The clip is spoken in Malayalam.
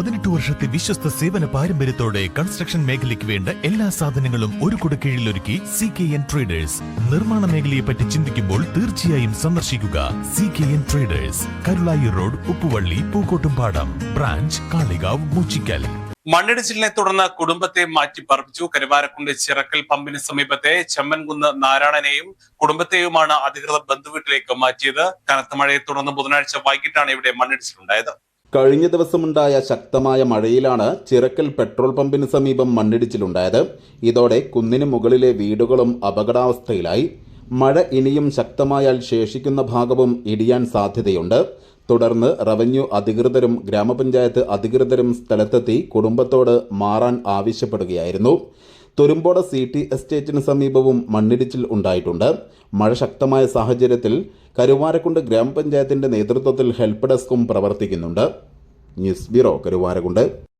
18 വർഷത്തെ വിശ്വസ്ത സേവന പാരമ്പര്യത്തോടെ കൺസ്ട്രക്ഷൻ മേഖലയ്ക്ക് വേണ്ട എല്ലാ സാധനങ്ങളും ഒരു കുടക്കീഴിലൊരുക്കി CKN ട്രേഡേഴ്സ്. നിർമ്മാണ മേഖലയെ പറ്റി ചിന്തിക്കുമ്പോൾ തീർച്ചയായും സന്ദർശിക്കുക CKN traders, Karulai road, Uppuvally, Pookkottumpadam. Branch Kalikavu, Moochikkal. മണ്ണിടിച്ചിലിനെ തുടർന്ന് കുടുംബത്തെ മാറ്റി പാർപ്പിച്ചു. കരുവാരക്കുണ്ട് ചിറക്കൽ പമ്പിന് സമീപത്തെ ചെമ്മൻകുന്ന് നാരായണനെയും കുടുംബത്തെയുമാണ് അധികൃതർ ബന്ധുവീട്ടിലേക്ക് മാറ്റിയത്. കനത്ത മഴയെ തുടർന്ന് ബുധനാഴ്ച വൈകിട്ടാണ് ഇവിടെ മണ്ണിടിച്ചിലുണ്ടായത്. കഴിഞ്ഞ ദിവസമുണ്ടായ ശക്തമായ മഴയിലാണ് ചിറക്കൽ പെട്രോൾ പമ്പിന് സമീപം മണ്ണിടിച്ചിലുണ്ടായത്. ഇതോടെ കുന്നിന് മുകളിലെ വീടുകളും അപകടാവസ്ഥയിലായി. മഴ ഇനിയും ശക്തമായാൽ ശേഷിക്കുന്ന ഭാഗവും ഇടിയാൻ സാധ്യതയുണ്ട്. തുടർന്ന് റവന്യൂ അധികൃതരും ഗ്രാമപഞ്ചായത്ത് അധികൃതരും സ്ഥലത്തെത്തി കുടുംബത്തോട് മാറാൻ ആവശ്യപ്പെടുകയായിരുന്നു. തുരുമ്പോട് CT എസ്റ്റേറ്റിന് സമീപവും മണ്ണിടിച്ചിൽ ഉണ്ടായിട്ടുണ്ട്. മഴ ശക്തമായ സാഹചര്യത്തിൽ കരുവാരക്കുണ്ട് ഗ്രാമപഞ്ചായത്തിന്റെ നേതൃത്വത്തിൽ ഹെൽപ്പ് ഡെസ്കും പ്രവർത്തിക്കുന്നുണ്ട്. News bureau, Karuvarakundu.